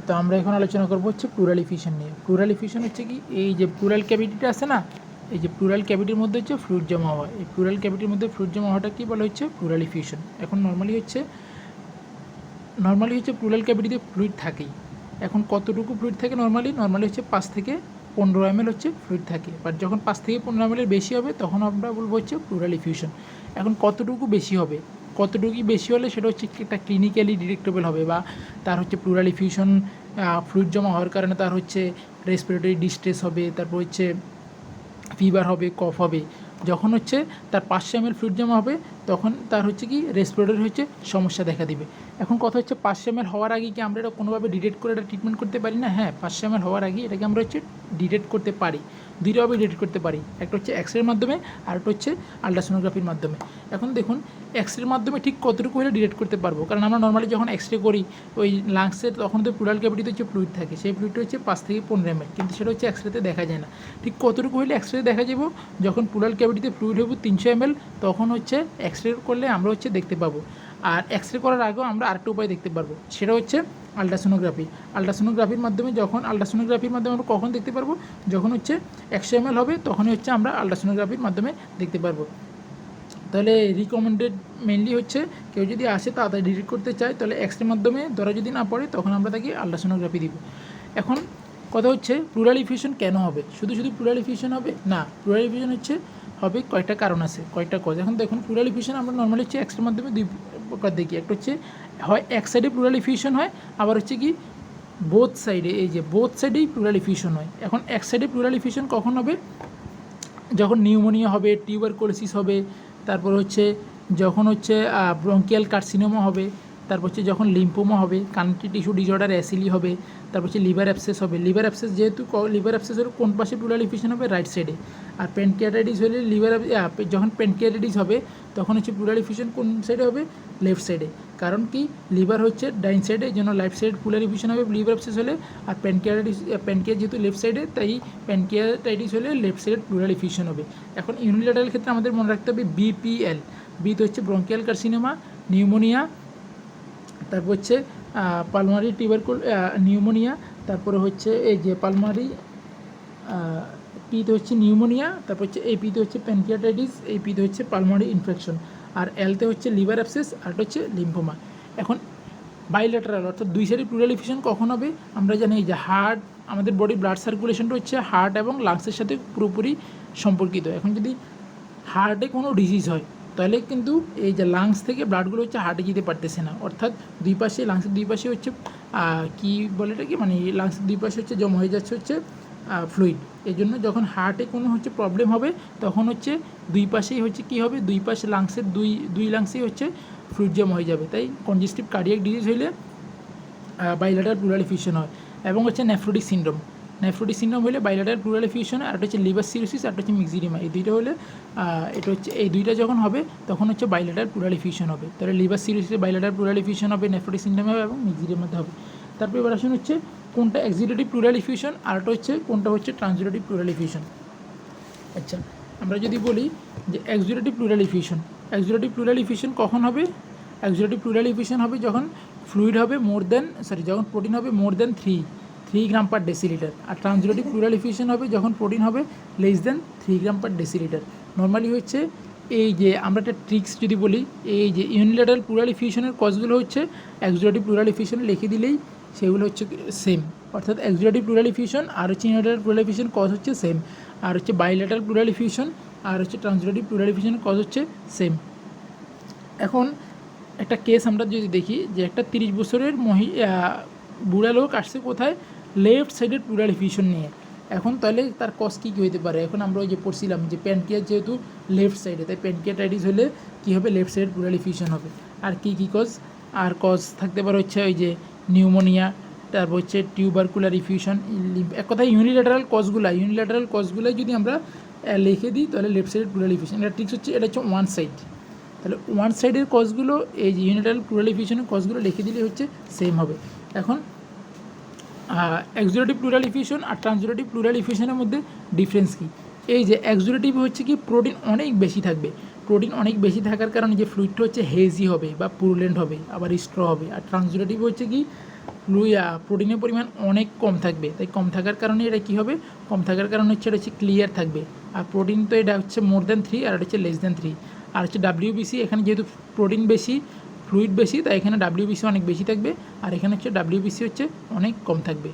তো আমরা এখন আলোচনা করব হচ্ছে প্লুরাল ইফিউশন নিয়ে। প্লুরাল ইফিউশন হচ্ছে কি, এই যে প্লুরাল ক্যাভিটিটা আছে না, এই যে প্লুরাল ক্যাভিটির মধ্যে হচ্ছে ফ্লুইড জমা হওয়া, এই প্লুরাল ক্যাভিটির মধ্যে ফ্লুইড জমা হওয়াটা কি বলা হচ্ছে? Pleural effusion. এখন নর্মালি হচ্ছে প্লুরাল ক্যাভিটিতে ফ্লুইড থাকেই। এখন কতটুকু ফ্লুইড থাকে নর্মালি হচ্ছে 5 থেকে 15 ml হচ্ছে ফ্লুইড থাকে, বাট যখন 5 থেকে 15 ml বেশি হবে তখন আমরা বলবো হচ্ছে প্লুরাল ইফিউশন। এখন কতটুকু বেশি হবে, কতটুকু বেশি হলে সেটা হচ্ছে একটা ক্লিনিক্যালি ডিটেক্টেবল হবে, বা তার হচ্ছে প্লুরাল ইফিউশন ফ্লুইড জমা হওয়ার কারণে তার হচ্ছে রেসপিরেটরি ডিস্ট্রেস হবে, তারপর হচ্ছে ফিভার হবে, কফ হবে। যখন হচ্ছে তার 500 ml ফ্লুইড জমা হবে তখন তার হচ্ছে কি রেসপিরেটরি হচ্ছে সমস্যা দেখা দিবে। এখন কথা হচ্ছে 500 ml হওয়ার আগে কি আমরা এটা কোনোভাবে ডিটেক্ট করে এটা ট্রিটমেন্ট করতে পারি না? হ্যাঁ, 500 ml হওয়ার আগে এটাকে আমরা হচ্ছে ডিটেক্ট করতে পারি, দুইভাবে ডিটেক্ট করতে পারি। একটা হচ্ছে এক্সরের মাধ্যমে আর একটা হচ্ছে আলট্রাসোনোগ্রাফির মাধ্যমে। এখন দেখুন এক্সরের মাধ্যমে ঠিক কতটুকু হলে ডিটেক্ট করতে পারবো, কারণ আমরা নর্মালি যখন এক্সরে করি ওই লাংসের তখন তো প্লুরাল ক্যাভিটিতে হচ্ছে ফ্লুইড থাকে, সেই ফ্লুইডটা হচ্ছে 5 থেকে 15 ml, কিন্তু সেটা হচ্ছে এক্সরেতে দেখা যায় না। ঠিক কতটুকু হলে এক্সরে দেখা যাব, যখন প্লুরাল ক্যাভিটিতে ফ্লুইড হবে 300 ml, তখন হচ্ছে এক্সরে করলে আমরা হচ্ছে দেখতে পাবো। আর এক্সরে করার আগেও আমরা আরেকটা উপায় দেখতে পারবো, সেটা হচ্ছে আলট্রাসোনোগ্রাফি। আলট্রাসোনোগ্রাফির মাধ্যমে আমরা কখন দেখতে পারবো, যখন হচ্ছে 100 ml হবে তখনই হচ্ছে আমরা আলট্রাসোনোগ্রাফির মাধ্যমে দেখতে পারবো। তাহলে রিকমেন্ডেড মেনলি হচ্ছে কেউ যদি আসে তাড়াতাড়ি ডিটেক্ট করতে চায় তাহলে এক্সরের মাধ্যমে ধরা যদি না পড়ে তখন আমরা তাকে আলট্রাসোনোগ্রাফি দিব। এখন কথা হচ্ছে প্লুরাল ইফিউশন কেন হবে? শুধু প্লুরাল ইফিউশন হবে না, প্লুরাল ইফিউশন হচ্ছে হবে কয়েকটা কারণ আছে, কয়েকটা কজ। এখন দেখুন প্লুরাল ইফিউশন আমরা নর্মালি হচ্ছে এক্সরের মাধ্যমে দুই প্রকার দেখি, একটা হচ্ছে হয় এক সাইডে প্লুরাল ইফিউশন হয়, আবার হচ্ছে কি বোথ সাইডে, এই যে বোথ সাইডেই প্লুরাল ইফিউশন হয়। এখন এক সাইডে প্লুরাল ইফিউশন কখন হবে? যখন নিউমোনিয়া হবে, টিউবারকুলোসিস হবে, তারপর হচ্ছে যখন হচ্ছে ব্রঙ্কিয়াল কার্সিনোমা হবে, তারপর হচ্ছে যখন লিম্ফোমা হবে, কানেক্টিভ টিস্যু ডিসঅর্ডার অ্যাসিলি হবে, তারপর হচ্ছে লিভার অ্যাবসেস হবে। লিভার অ্যাবসেস যেহেতু লিভার অ্যাবসেস হলে কোন পাশে প্লুরাল ইফিউশন হবে? রাইট সাইডে। আর প্যানক্রিয়াটাইটিস হলে যখন প্যানক্রিয়াটাইটিস হবে তখন হচ্ছে প্লুরাল ইফিউশন কোন সাইডে হবে? লেফট সাইডে। কারণ কি, লিভার হচ্ছে ডাইন সাইডে, এই জন্য লেফট সাইড প্লুরাল ইফিউশন হবে লিভার অ্যাবসেস হলে। আর প্যানক্রিয়াস যেহেতু লেফট সাইডে, তাই প্যানক্রিয়াটাইটিস হলে লেফট সাইড প্লুরাল ইফিউশন হবে। এখন ইউনিল্যাটারাল ক্ষেত্রে আমাদের মনে রাখতে হবে বিপিএল। বিতে হচ্ছে ব্রঙ্কিয়াল কার্সিনোমা, নিউমোনিয়া, তারপর হচ্ছে পালমারি নিউমোনিয়া, তারপরে হচ্ছে এই যে পালমারি, পিতে হচ্ছে নিউমোনিয়া, তারপর হচ্ছে এই পিতে হচ্ছে প্যানক্রিয়াটাইটিস, এই পিতে হচ্ছে পালমারি ইনফেকশন, আর এলতে হচ্ছে লিভার অ্যাবসেস, আর হচ্ছে লিম্ফোমা। এখন বাইল্যাটারাল অর্থাৎ দুই সাইডে প্লুরাল ইফিউশন কখন হবে? আমরা জানি যে হার্ট, আমাদের বডি ব্লাড সার্কুলেশনটা হচ্ছে হার্ট এবং লাংসের সাথে পুরোপুরি সম্পর্কিত। এখন যদি হার্টে কোনো ডিজিজ হয় তাহলে কিন্তু এই যে লাংস থেকে ব্লাডগুলো হচ্ছে হার্টে যেতে পারতেছে না, অর্থাৎ দুই পাশে লাংসের দুই পাশে হচ্ছে কী বলে এটাকে, মানে লাংসের দুই পাশে হচ্ছে জমা হয়ে যাচ্ছে হচ্ছে ফ্লুইড। এই জন্য যখন হার্টে কোনো হচ্ছে প্রবলেম হবে তখন হচ্ছে দুই পাশেই হচ্ছে কী হবে, দুই পাশে লাংসের দুই লাংসেই হচ্ছে ফ্লুইড জমা হয়ে যাবে। তাই কনজেস্টিভ কার্ডিয়াক ডিজিজ হইলে বাইলেটারাল প্লুরাল ইফিউশন হয়। এবং হচ্ছে নেফ্রোটিক সিনড্রোম হলে বাইলেটারাল প্লুরাল ইফিউশন, আর একটা হচ্ছে লিভার সিরোসিস, আর একটা হচ্ছে মিক্সিডিমা। এই দুইটা হলে এটা হচ্ছে এই দুইটা যখন হবে তখন হচ্ছে বাইলেটারাল প্লুরাল ইফিউশন হবে। তাহলে লিভার সিরোসিসে বাইলেটারাল প্লুরাল ইফিউশন হবে, নেফ্রোটিক সিনড্রোম হবে এবং মিক্সিডিমাতে হবে। তারপর এবার আসুন হচ্ছে কোনটা এক্সিকিউটিভ প্লুরাল ইফিউশন, আরটা হচ্ছে কোনটা হচ্ছে ট্রান্সিটিভ প্লুরাল ইফিউশন। আচ্ছা, আমরা যদি বলি যে এক্সিকিউটিভ প্লুরাল ইফিউশন কখন হবে? এক্সিকিউটিভ প্লুরাল ইফিউশন হবে যখন ফ্লুইড হবে যখন প্রোটিন হবে মোর দেন 3 গ্রাম পার ডেসিলিটার। আর ট্রান্সিটিভ প্লুরাল ইফিউশন হবে যখন প্রোটিন হবে লেস দেন 3 গ্রাম পার ডেসিলিটার। নর্মালি হচ্ছে এই যে আমরা একটা ট্রিক্স যদি বলি, এই যে ইউনিল্যাটারাল প্লুরাল ইফিউশনের কজগুলো হচ্ছে এক্সিকিউটিভ প্লুরাল ইফিউশনে লিখে দিলেই সেগুলো হচ্ছে সেম, অর্থাৎ এক্সিকিউটিভ প্লুরাল ইফিউশন আর হচ্ছে ইউনিল্যাটারাল প্লুরাল ইফিউশন কজ হচ্ছে সেম, আর হচ্ছে বাইল্যাটারাল প্লুরাল ইফিউশন আর হচ্ছে ট্রান্সিটিভ প্লুরাল ইফিউশনের কজ হচ্ছে সেম। এখন একটা কেস আমরা যদি দেখি যে একটা 30 বছরের বুড়া লোক আসছে কোথায়? লেফট সাইডের প্লুরাল ইফিউশন নিয়ে। এখন তাহলে তার কজ কী কী হতে পারে? এখন আমরা ওই যে পড়ছিলাম যে প্যানক্রিয়াস যেহেতু লেফট সাইডে, তাই প্যানক্রিয়াটাইটিস হলে কী হবে? লেফট সাইডের প্লুরাল ইফিউশন হবে। আর কী কজ? আর কজ থাকতে পারে হচ্ছে ওই যে নিউমোনিয়া, তারপর হচ্ছে টিউবারকুলার ইফিউশন। এক কথায় ইউনিল্যাটারাল কজগুলাই যদি আমরা লিখে দিই তাহলে লেফট সাইডের প্লুরাল ইফিউশন। এটা ট্রিক্স হচ্ছে, এটা হচ্ছে ওয়ান সাইড। তাহলে ওয়ান সাইডের কজগুলো এই যে ইউনিল্যাটারাল প্লুরাল ইফিউশনের কজগুলো লিখে দিলে হচ্ছে সেম হবে। এখন এক্সিকিউটিভ প্লুরাল ইফিউশন আর ট্রান্সিটিভ প্লুরাল ইফিউশনের মধ্যে ডিফারেন্স কী? এই যে এক্সিকিউটিভ হচ্ছে কি প্রোটিন অনেক বেশি থাকবে, প্রোটিন অনেক বেশি থাকার কারণে যে ফ্লুইডটা হচ্ছে হেজি হবে বা পুরুলেন্ট হবে, আবার স্ট্র হবে। আর ট্রান্সিটিভ হচ্ছে কি প্রোটিনের পরিমাণ অনেক কম থাকবে, তাই কম থাকার কারণে এটা কী হবে, কম থাকার কারণে হচ্ছে এটা হচ্ছে ক্লিয়ার থাকবে। আর প্রোটিন তো এটা হচ্ছে মোর দ্যান 3 আর এটা হচ্ছে লেস দ্যান 3। আর হচ্ছে ডাব্লিউবিসি, এখানে যেহেতু প্রোটিন বেশি ফ্লুইড বেশি, তাই এখানে ডাব্লিউবিসি অনেক বেশি থাকবে, আর এখানে হচ্ছে ডাব্লিউবিসি হচ্ছে অনেক কম থাকবে।